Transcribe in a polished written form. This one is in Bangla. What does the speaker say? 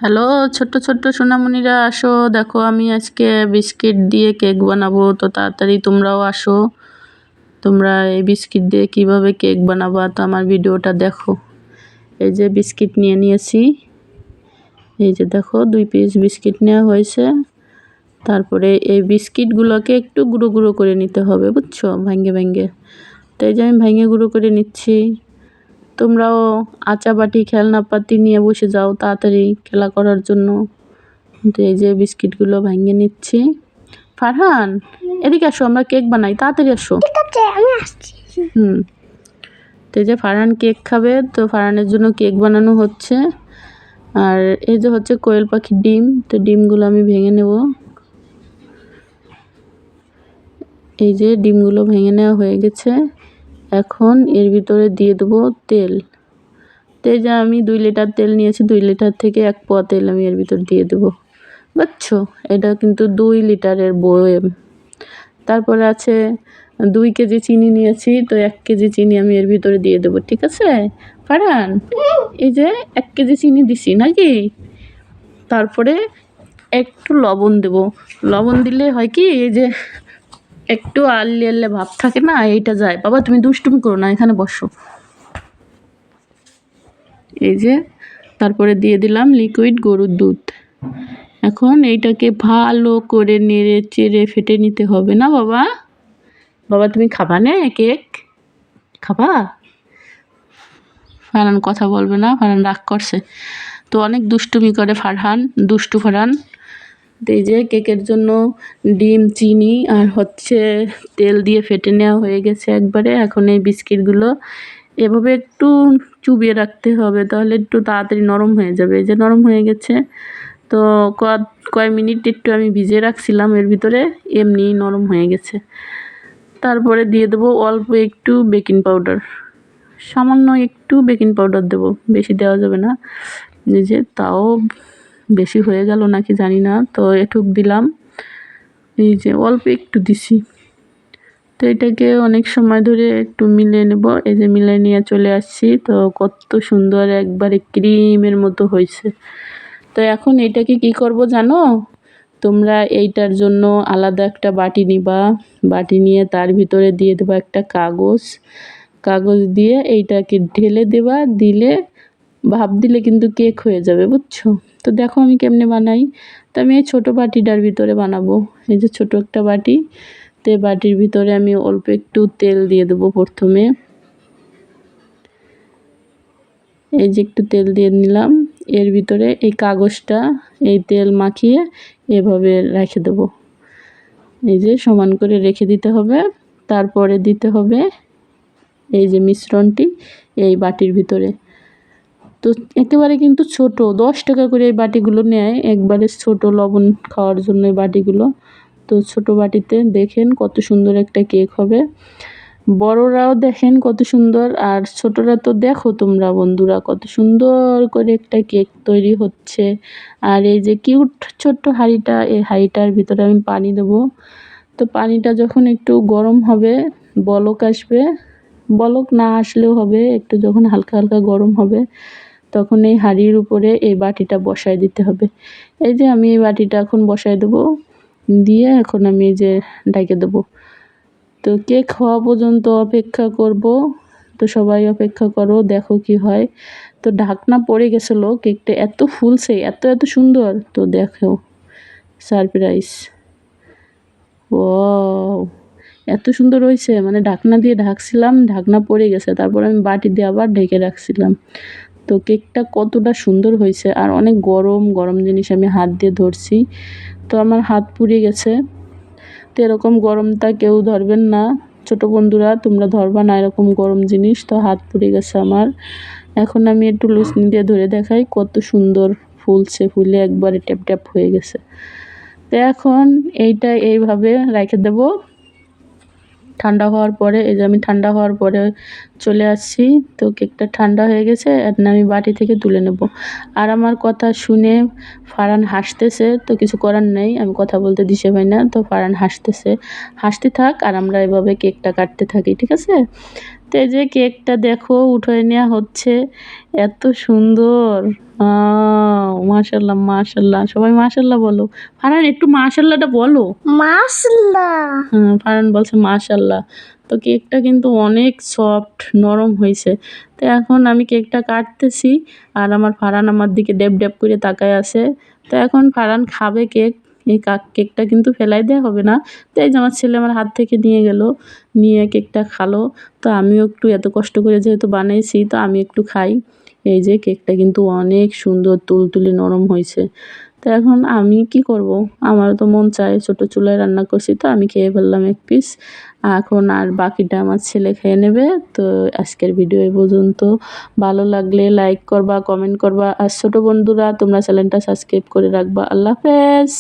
হ্যালো ছোট্ট ছোট্ট সোনামণিরা, আসো দেখো আমি আজকে বিস্কিট দিয়ে কেক বানাবো। তো তাড়াতাড়ি তোমরাও আসো। তোমরা এই বিস্কিট দিয়ে কিভাবে কেক বানাবা তো আমার ভিডিওটা দেখো। এই যে বিস্কিট নিয়ে নিয়েছি, এই যে দেখো 2 পিস বিস্কিট নেওয়া হয়েছে। তারপরে এই বিস্কিটগুলোকে একটু গুঁড়ো গুঁড়ো করে নিতে হবে, বুঝছো, ভাঙ্গে ভাঙ্গে। তো এই যে আমি ভাঙ্গে গুঁড়ো করে নিচ্ছি। তোমরাও আচা বাটি খেলনাপাতি নিয়ে বসে যাও তাড়াতাড়ি খেলা করার জন্য। তো এই যে বিস্কিটগুলো ভেঙে নিচ্ছি। ফারহান, এদিকে আসো, আমরা কেক বানাই, তাড়াতাড়ি আসো। ঠিক আছে, আমি আসছি। তো এই যে ফারহান কেক খাবে, তো ফারহানের জন্য কেক বানানো হচ্ছে। আর এই যে হচ্ছে কোয়েল পাখির ডিম, তো ডিমগুলো আমি ভেঙে নেব। এই যে ডিমগুলো ভেঙে নেওয়া হয়ে গেছে। এখন এর ভিতরে দিয়ে দেবো তেল। তো এই যে আমি 2 লিটার তেল নিয়েছি, 2 লিটার থেকে 1 পোয়া তেল আমি এর ভিতর দিয়ে দেবো, বুঝছো। এটা কিন্তু 2 লিটারের বয়েম। তারপরে আছে 2 কেজি চিনি নিয়েছি, তো 1 কেজি চিনি আমি এর ভিতরে দিয়ে দেবো, ঠিক আছে ফারহান? এই যে 1 কেজি চিনি দিছি নাকি। তারপরে একটু লবণ দেব। লবণ দিলে হয় কি, এই যে একটু আললে আললে ভাব থাকে না, এইটা যায়। বাবা তুমি দুষ্টুমি করো না, এখানে বসো। এই যে তারপরে দিয়ে দিলাম লিকুইড গরুর দুধ। এখন এইটাকে ভালো করে নেড়ে চেড়ে ফেটে নিতে হবে না বাবা। বাবা তুমি খাবা না কেক? খাবা? ফারহান কথা বলবে না, ফারহান রাগ করছে। তো অনেক দুষ্টুমি করে ফারহান, দুষ্টু ফারহান। এই যে কেকের জন্য ডিম, চিনি আর হচ্ছে তেল দিয়ে ফেটে নেওয়া হয়ে গেছে একবারে। এখন এই বিস্কিটগুলো এভাবে একটু চুবিয়ে রাখতে হবে, তাহলে একটু তাড়াতাড়ি নরম হয়ে যাবে। এই যে নরম হয়ে গেছে। তো কয়েক মিনিট একটু আমি ভিজিয়ে রাখছিলাম এর ভিতরে, এমনি নরম হয়ে গেছে। তারপরে দিয়ে দেবো অল্প একটু বেকিং পাউডার, সামান্য একটু বেকিং পাউডার দেবো, বেশি দেওয়া যাবে না। এই যে তাও বেশি হয়ে গেল নাকি জানি না, তো এটুক দিলাম। এই যে অল্প একটু দিছি। তো এটাকে অনেক সময় ধরে একটু মিলিয়ে নেব। এই যে মিলিয়ে নিয়ে চলে আসছি। তো কত সুন্দর একবারে ক্রিমের মতো হয়েছে। তো এখন এটাকে কি করব জানো? তোমরা এইটার জন্য আলাদা একটা বাটি নিবা। বাটি নিয়ে তার ভিতরে দিয়ে দেবা একটা কাগজ। কাগজ দিয়ে এইটাকে ঢেলে দেবা, দিলে ভাপ দিলে কিন্তু কেক হয়ে যাবে, বুঝছো। তো দেখো আমি কেমনে বানাই। তো আমি এই ছোটো বাটিটার ভিতরে বানাবো। এই যে ছোটো একটা বাটি, তো বাটির ভিতরে আমি অল্প একটু তেল দিয়ে দেবো প্রথমে। এই যে একটু তেল দিয়ে নিলাম। এর ভিতরে এই কাগজটা এই তেল মাখিয়ে এভাবে রেখে দেবো। এই যে সমান করে রেখে দিতে হবে। তারপরে দিতে হবে এই যে মিশ্রণটি এই বাটির ভিতরে। তো একেবারে কিন্তু ছোট, 10 টাকা করে এই বাটিগুলো নেয়, একবারে ছোট লবণ খাওয়ার জন্য এই বাটিগুলো। তো ছোট বাটিতে দেখেন কত সুন্দর একটা কেক হবে। বড়রাও দেখেন কত সুন্দর, আর ছোটরা তো দেখো তোমরা বন্ধুরা কত সুন্দর করে একটা কেক তৈরি হচ্ছে। আর এই যে কিউট ছোট্ট হাঁড়িটা, এই হাঁড়িটার ভিতরে আমি পানি দেবো। তো পানিটা যখন একটু গরম হবে, বলক আসবে, বলক না আসলেও হবে, একটু যখন হালকা হালকা গরম হবে তখন এই হাঁড়ির উপরে এই বাটিটা বসায় দিতে হবে। এই যে আমি এই বাটিটা এখন বসায় দেবো, দিয়ে এখন আমি এই যে ঢেকে দেবো। তো কেক হওয়া পর্যন্ত অপেক্ষা করব। তো সবাই অপেক্ষা করো, দেখো কি হয়। তো ঢাকনা পড়ে গেছিলো, কেকটা এত ফুলছে, এত এত সুন্দর। তো দেখো সারপ্রাইজ, ওয়াও এত সুন্দর হয়েছে, মানে ঢাকনা দিয়ে ঢাকছিলাম, ঢাকনা পড়ে গেছে, তারপর আমি বাটি দিয়ে আবার ঢেকে রাখছিলাম। তো কেকটা কতটা সুন্দর হয়েছে, আর অনেক গরম গরম জিনিস আমি হাত দিয়ে ধরছি, তো আমার হাত পুড়ে গেছে। তো এরকম গরমটা কেউ ধরবেন না ছোট বন্ধুরা, তোমরা ধরবা না এরকম গরম জিনিস। তো হাত পুড়ে গেছে আমার। এখন আমি একটু লুচনি দিয়ে ধরে দেখাই কত সুন্দর ফুলছে, ফুলে একবারে ট্যাপ ট্যাপ হয়ে গেছে। তো এখন এইটা এইভাবে রেখে দেবো ঠান্ডা হওয়ার পরে। এই যে আমি ঠান্ডা হওয়ার পরে চলে আসছি। তো কেকটা ঠান্ডা হয়ে গেছে, এখন আমি বাটি থেকে তুলে নেব। আর আমার কথা শুনে ফারহান হাসতেছে, তো কিছু করার নেই, আমি কথা বলতে দিশে পাই না। তো ফারহান হাসতেছে, হাসতে থাক আর আমরা এভাবে কেকটা কাটতে থাকি, ঠিক আছে। তো এই যে কেকটা দেখো উঠে নেওয়া হচ্ছে, এত সুন্দর, মাশাআল্লাহ, মাশাআল্লাহ। সবাই মাশাআল্লাহ বলো। ফারহান একটু মাশাআল্লাহটা বলো। মাশাআল্লাহ। ফারহান বলছে মাশাআল্লাহ। তো কেকটা কিন্তু অনেক সফট, নরম হইছে। তো এখন আমি কেকটা কাটতেছি আর আমার ফারহান আমার দিকে ড্যাব ড্যাব করে তাকায় আছে। তো এখন ফারহান খাবে কেক। এই কেকটা কিন্তু ফেলাই দেওয়া হবে না। তো এই যে আমার ছেলে আমার হাত থেকে নিয়ে গেল, নিয়ে কেকটা খালো। তো আমিও একটু এত কষ্ট করে যেহেতু বানিয়েছি তো আমি একটু খাই। এই যে কেকটা কিন্তু অনেক সুন্দর তুলতুলে নরম হয়েছে। তো এখন আমি কি করব? আমারও তো মন চায়, ছোট চুলায় রান্না করছি তো আমি খেয়ে ফেললাম এক পিস। এখন আর বাকিটা আমার ছেলে খেয়ে নেবে। তো আজকের ভিডিও এই পর্যন্ত। ভালো লাগলে লাইক করবা, কমেন্ট করবা আর ছোট বন্ধুরা তোমরা চ্যানেলটা সাবস্ক্রাইব করে রাখবা। আল্লাহ হাফেজ।